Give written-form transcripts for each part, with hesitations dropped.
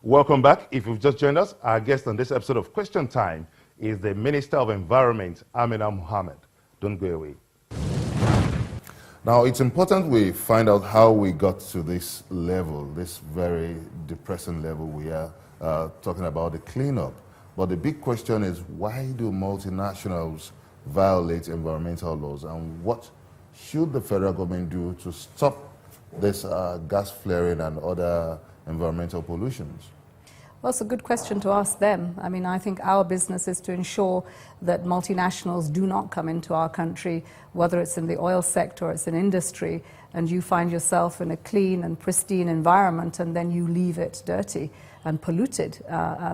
Welcome back. If you've just joined us, our guest on this episode of Question Time is the Minister of Environment, Amina Mohammed. Don't go away. Now, it's important we find out how we got to this level, this very depressing level we are talking about the cleanup. But the big question is, why do multinationals violate environmental laws, and what should the federal government do to stop this gas flaring and other environmental pollutions? Well, it's a good question to ask them. I mean, I think our business is to ensure that multinationals do not come into our country, whether it's in the oil sector or it's in industry, and you find yourself in a clean and pristine environment and then you leave it dirty and polluted.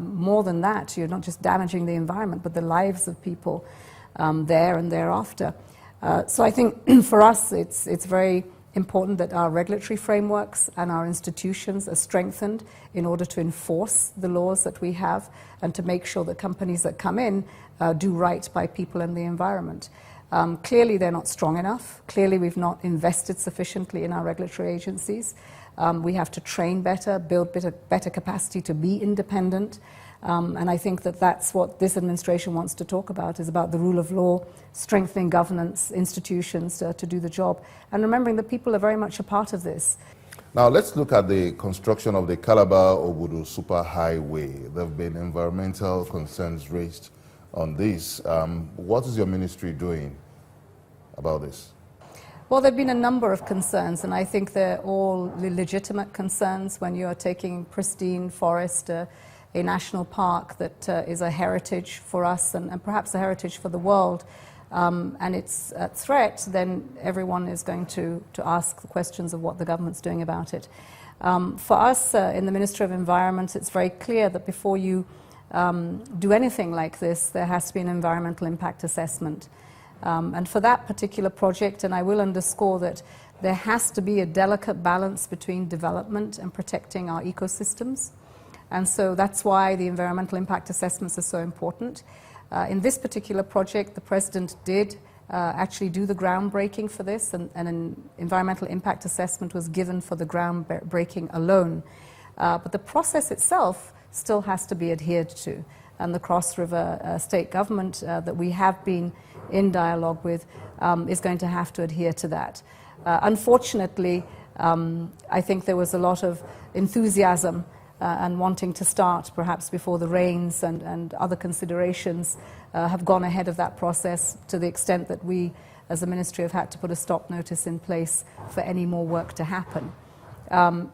More than that, you're not just damaging the environment, but the lives of people there and thereafter. So I think for us, it's very important that our regulatory frameworks and our institutions are strengthened in order to enforce the laws that we have and to make sure that companies that come in do right by people and the environment. Clearly, they're not strong enough. Clearly, we've not invested sufficiently in our regulatory agencies. We have to train better, build better capacity to be independent. And I think that that's what this administration wants to talk about, is about the rule of law, strengthening governance, institutions to do the job, and remembering that people are very much a part of this. Now, let's look at the construction of the Calabar Superhighway. There have been environmental concerns raised on this. What is your ministry doing about this? Well, there have been a number of concerns, and I think they're all legitimate concerns when you are taking pristine forest, a national park that is a heritage for us and perhaps a heritage for the world, and it's a threat, then everyone is going to ask the questions of what the government's doing about it. For us in the Ministry of Environment, it's very clear that before you do anything like this, there has to be an environmental impact assessment. And for that particular project, and I will underscore that there has to be a delicate balance between development and protecting our ecosystems. And so that's why the environmental impact assessments are so important. In this particular project, the President did actually do the groundbreaking for this, and an environmental impact assessment was given for the groundbreaking alone. But the process itself still has to be adhered to. And the Cross River state government that we have been in dialogue with is going to have to adhere to that. Unfortunately, I think there was a lot of enthusiasm and wanting to start perhaps before the rains and other considerations have gone ahead of that process, to the extent that we as a ministry have had to put a stop notice in place for any more work to happen.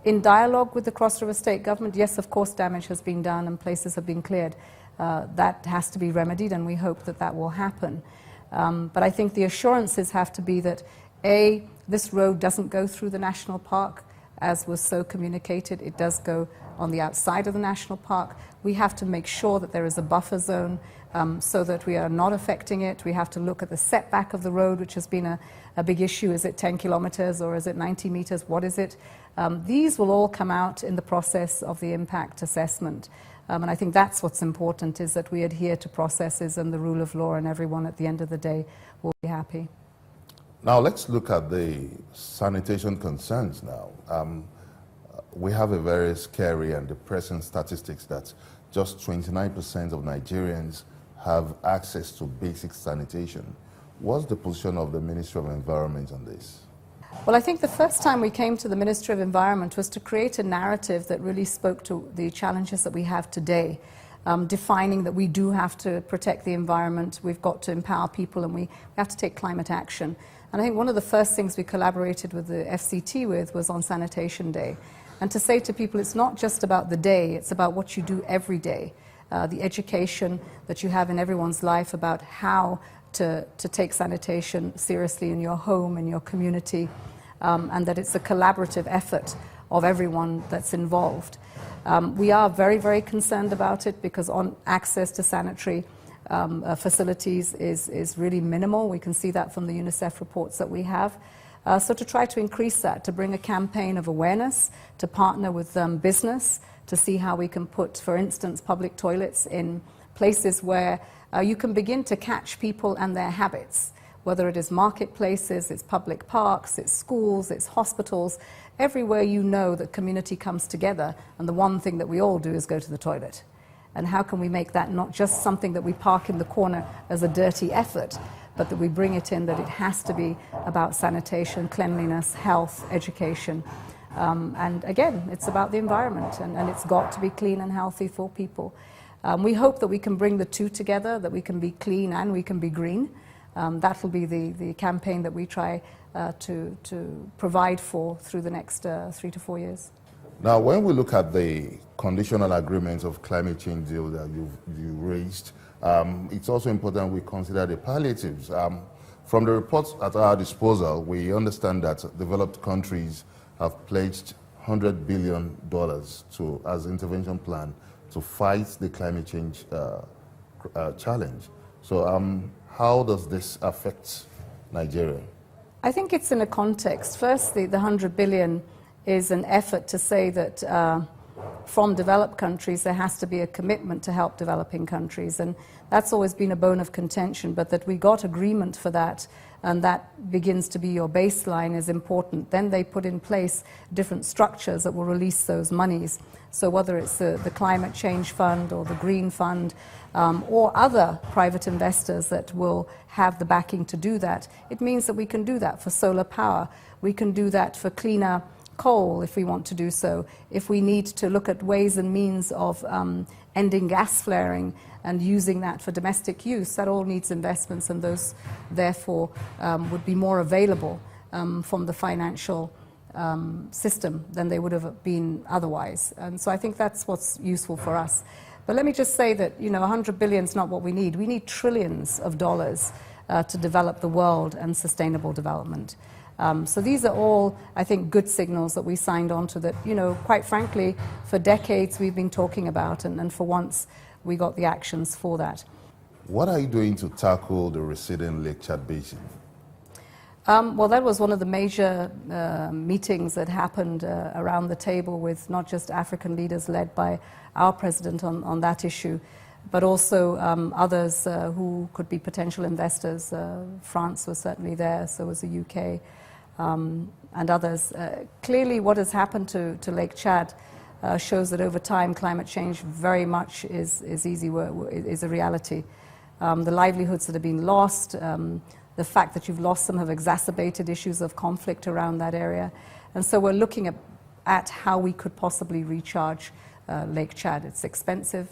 In dialogue with the Cross River state government, yes, of course, damage has been done and places have been cleared. That has to be remedied, and we hope that that will happen. But I think the assurances have to be that, A, this road doesn't go through the national park, as was so communicated. It does go on the outside of the national park. We have to make sure that there is a buffer zone so that we are not affecting it. We have to look at the setback of the road, which has been a big issue. Is it 10 kilometers or is it 90 meters? What is it? These will all come out in the process of the impact assessment. And I think that's what's important, is that we adhere to processes and the rule of law, and everyone at the end of the day will be happy. Now, let's look at the sanitation concerns now. We have a very scary and depressing statistics that just 29% of Nigerians have access to basic sanitation. What's the position of the Ministry of Environment on this? Well, I think the first time we came to the Ministry of Environment was to create a narrative that really spoke to the challenges that we have today, defining that we do have to protect the environment, we've got to empower people, and we have to take climate action. And I think one of the first things we collaborated with the FCT with was on Sanitation Day. And to say to people, it's not just about the day, it's about what you do every day. The education that you have in everyone's life about how to take sanitation seriously in your home, in your community, and that it's a collaborative effort of everyone that's involved. We are very, very concerned about it, because on access to sanitary facilities is really minimal. We can see that from the UNICEF reports that we have. So to try to increase that, to bring a campaign of awareness, to partner with business, to see how we can put, for instance, public toilets in places where you can begin to catch people and their habits. whether it is marketplaces, it's public parks, it's schools, it's hospitals, everywhere you know that community comes together, and the one thing that we all do is go to the toilet. And how can we make that not just something that we park in the corner as a dirty effort, but that we bring it in, that it has to be about sanitation, cleanliness, health, education. And again, it's about the environment, and it's got to be clean and healthy for people. We hope that we can bring the two together, that we can be clean and we can be green. That will be the campaign that we try to provide for through the next 3 to 4 years. Now, when we look at the conditional agreements of climate change deal that you raised, it's also important we consider the palliatives. From the reports at our disposal, we understand that developed countries have pledged $100 billion as intervention plan to fight the climate change challenge. So how does this affect Nigeria? I think it's in a context. Firstly, the $100 billion is an effort to say that from developed countries there has to be a commitment to help developing countries, and that's always been a bone of contention, but that we got agreement for that, and that begins to be your baseline is important. Then they put in place different structures that will release those monies. So whether it's the Climate Change Fund or the Green Fund or other private investors that will have the backing to do that, it means that we can do that for solar power. We can do that for cleaner coal if we want to do so. If we need to look at ways and means of ending gas flaring and using that for domestic use, that all needs investments, and those therefore would be more available from the financial system than they would have been otherwise. And so I think that's what's useful for us. But let me just say that, you know, 100 billion is not what we need. We need trillions of dollars to develop the world and sustainable development. So these are all, I think, good signals that we signed on to that, you know, quite frankly, for decades we've been talking about, and for once we got the actions for that. What are you doing to tackle the receding Lake Chad Basin? Well, that was one of the major meetings that happened around the table with not just African leaders led by our president on that issue, but also others who could be potential investors. France was certainly there, so was the UK, and others. Clearly what has happened to Lake Chad shows that over time climate change very much is a reality. The livelihoods that have been lost, the fact that you've lost them have exacerbated issues of conflict around that area. And so we're looking at how we could possibly recharge Lake Chad. It's expensive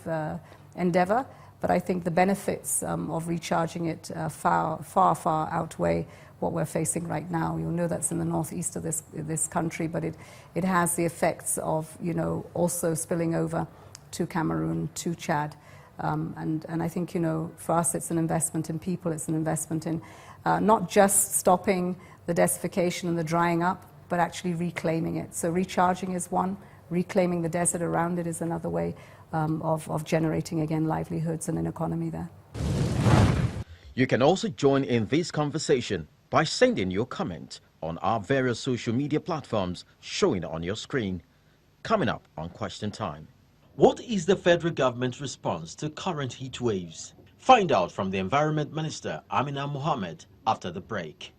endeavor, but I think the benefits of recharging it far outweigh what we're facing right now. You'll know that's in the northeast of this country, but it has the effects of, you know, also spilling over to Cameroon, to Chad. And I think, you know, for us it's an investment in people, it's an investment in not just stopping the desertification and the drying up, but actually reclaiming it. So recharging is one, reclaiming the desert around it is another way of generating, again, livelihoods and an economy there. You can also join in this conversation by sending your comment on our various social media platforms showing on your screen. Coming up on Question Time. What is the federal government's response to current heat waves? Find out from the Environment Minister, Amina Mohammed, after the break.